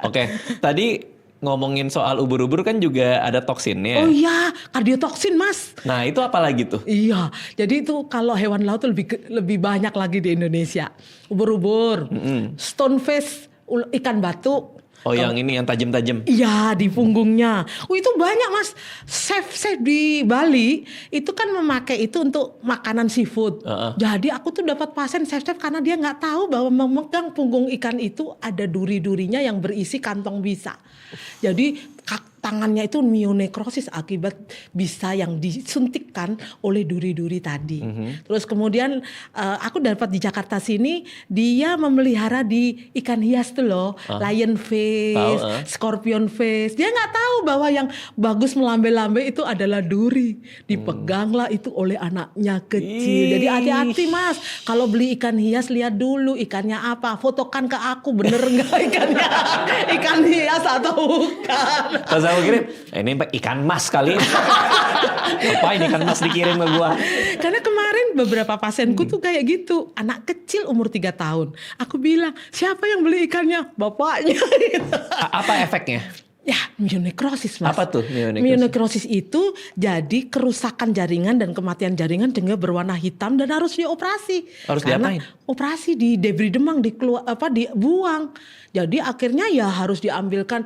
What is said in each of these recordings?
Oke, tadi ngomongin soal ubur-ubur kan juga ada toksinnya. Oh iya, kardiotoksin Mas. Nah itu apa lagi tuh? Iya, jadi itu kalau hewan laut tuh lebih banyak lagi di Indonesia. Ubur-ubur, stonefish, ikan batu. Oh yang ini yang tajam-tajam. Iya di punggungnya. Oh itu banyak Mas. Chef di Bali itu kan memakai itu untuk makanan seafood. Jadi aku tuh dapat pasien chef karena dia nggak tahu bahwa memegang punggung ikan itu ada duri-durinya yang berisi kantong bisa. Jadi tangannya itu mionekrosis akibat bisa yang disuntikkan oleh duri-duri tadi. Terus kemudian aku dapat di Jakarta sini dia memelihara di ikan hias tuh loh, lionfish, scorpion fish. Dia nggak tahu bahwa yang bagus melambai-lambai itu adalah duri. Dipeganglah itu oleh anaknya kecil. Jadi hati-hati Mas, kalau beli ikan hias lihat dulu ikannya apa, fotokan ke aku bener nggak ikannya ikan hias atau bukan. Pas aku kirim, ini ikan mas kali. Ngapain ikan mas dikirim ke gua? Karena kemarin beberapa pasienku tuh kayak gitu. Anak kecil umur 3 tahun. Aku bilang, siapa yang beli ikannya? Bapaknya. Apa efeknya? Ya, mionekrosis Mas. Apa tuh mionekrosis? Mionekrosis itu jadi kerusakan jaringan dan kematian jaringan dengan berwarna hitam dan harus dioperasi. Harus diapain? Operasi di debris demang dibuang. Jadi akhirnya ya harus diambilkan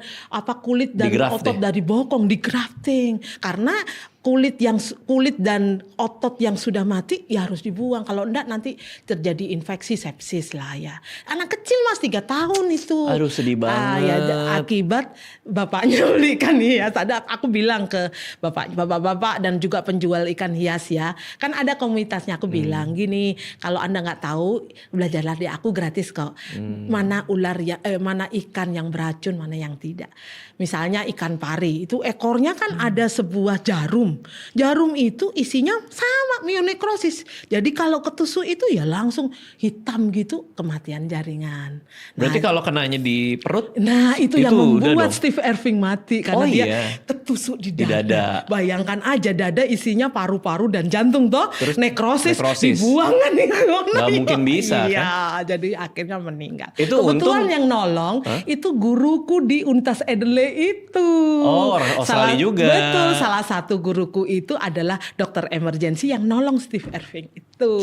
kulit dan otot dari bokong, di grafting. Karena kulit dan otot yang sudah mati ya harus dibuang. Kalau enggak nanti terjadi infeksi sepsis lah ya. Anak kecil Mas 3 tahun itu. Aduh sedih banget. Ya, akibat bapaknya beli ikan hias. Aku bilang ke bapak-bapak dan juga penjual ikan hias ya. Kan ada komunitasnya, aku bilang gini, kalau Anda nggak tahu belajarlah di aku gratis kok. Mana mana ikan yang beracun, mana yang tidak. Misalnya ikan pari, itu ekornya kan ada sebuah jarum. Jarum itu isinya sama mionekrosis. Jadi kalau ketusuk itu ya langsung hitam gitu, kematian jaringan. Berarti kalau kenanya di perut? Nah itu yang membuat Steve Irving mati. Karena dia ketusuk di dada. Bayangkan aja dada isinya paru-paru dan jantung toh. Terus nekrosis. Dibuang kan. Gak mungkin bisa iya, kan? Jadi akhirnya meninggal. Itu kebetulan yang nolong itu guruku di Untas Adelaide itu. Oh orang Australia juga. Betul, salah satu guruku itu adalah dokter emergency yang nolong Steve Irving itu.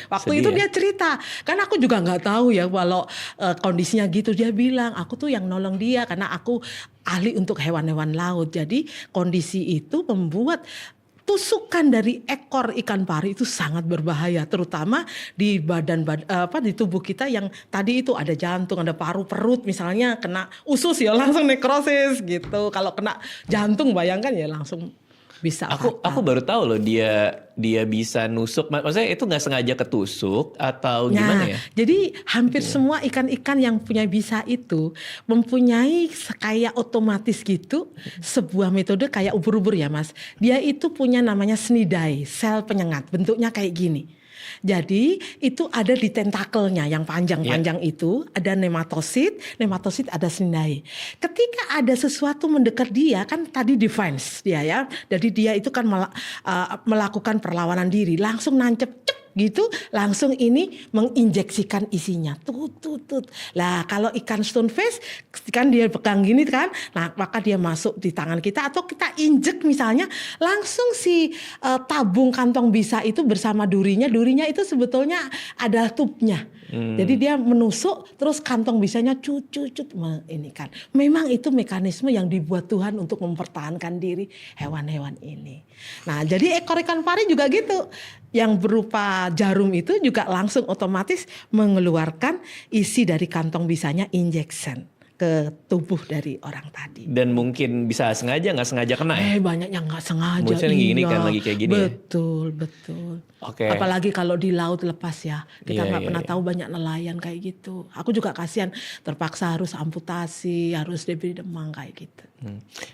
Waktu itu dia cerita, kan aku juga nggak tahu ya kalau kondisinya gitu. Dia bilang aku tuh yang nolong dia karena aku ahli untuk hewan-hewan laut. Jadi kondisi itu membuat tusukan dari ekor ikan pari itu sangat berbahaya, terutama di di tubuh kita yang tadi itu ada jantung, ada paru, perut misalnya kena usus ya langsung nekrosis gitu. Kalau kena jantung bayangkan ya langsung bisa. Aku baru tahu loh dia bisa nusuk. Maksudnya itu nggak sengaja ketusuk atau gimana ya? Jadi hampir semua ikan-ikan yang punya bisa itu mempunyai kayak otomatis gitu sebuah metode kayak ubur-ubur ya Mas. Dia itu punya namanya cnidae, sel penyengat. Bentuknya kayak gini. Jadi itu ada di tentakelnya yang panjang-panjang itu ada nematosit ada cnidae. Ketika ada sesuatu mendekat dia kan tadi defense dia ya. Jadi dia itu kan melakukan perlawanan diri, langsung nancep gitu, langsung ini menginjeksikan isinya. Tut. Lah kalau ikan stonefish kan dia pegang gini kan, nah maka dia masuk di tangan kita atau kita injek misalnya, langsung si tabung kantong bisa itu bersama durinya itu sebetulnya ada tubnya. Jadi dia menusuk terus kantong bisanya cut ini kan. Memang itu mekanisme yang dibuat Tuhan untuk mempertahankan diri hewan-hewan ini. Nah jadi ekor ikan pari juga gitu. Yang berupa jarum itu juga langsung otomatis mengeluarkan isi dari kantong bisanya injection ke tubuh dari orang tadi. Dan mungkin bisa sengaja nggak sengaja kena ya? Banyak yang nggak sengaja. Muncul gini kan lagi kayak gini. Betul. Oke. Apalagi kalau di laut lepas ya, kita nggak pernah tahu banyak nelayan kayak gitu. Aku juga kasihan, terpaksa harus amputasi, harus diberi demam kayak gitu.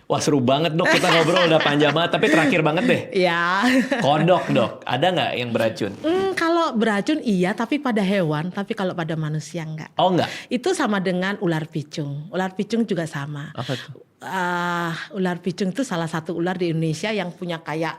Wah seru banget dok, kita ngobrol udah panjang banget. Tapi terakhir banget deh. Ya. Kodok dok, ada nggak yang beracun? Kalau beracun iya, tapi pada hewan, tapi kalau pada manusia enggak. Oh enggak? Itu sama dengan ular picung. Ular picung juga sama. Apa tuh? Ular picung itu salah satu ular di Indonesia yang punya kayak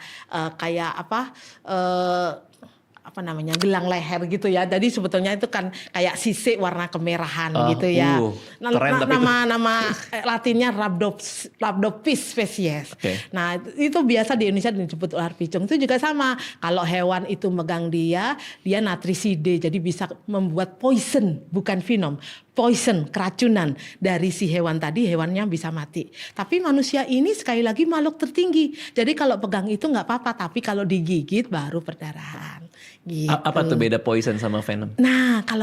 gelang leher gitu ya. Jadi sebetulnya itu kan kayak sisik warna kemerahan gitu ya. Keren tapi Nama latinnya Rhabdopis species. Oke. Nah, itu biasa di Indonesia disebut ular picung. Itu juga sama. Kalau hewan itu megang dia natriside. Jadi bisa membuat poison, bukan venom. Poison, keracunan dari si hewan tadi, hewannya bisa mati. Tapi manusia ini sekali lagi makhluk tertinggi. Jadi kalau pegang itu nggak apa-apa, tapi kalau digigit baru perdarahan. Gitu. Apa tuh beda poison sama venom? Nah, kalau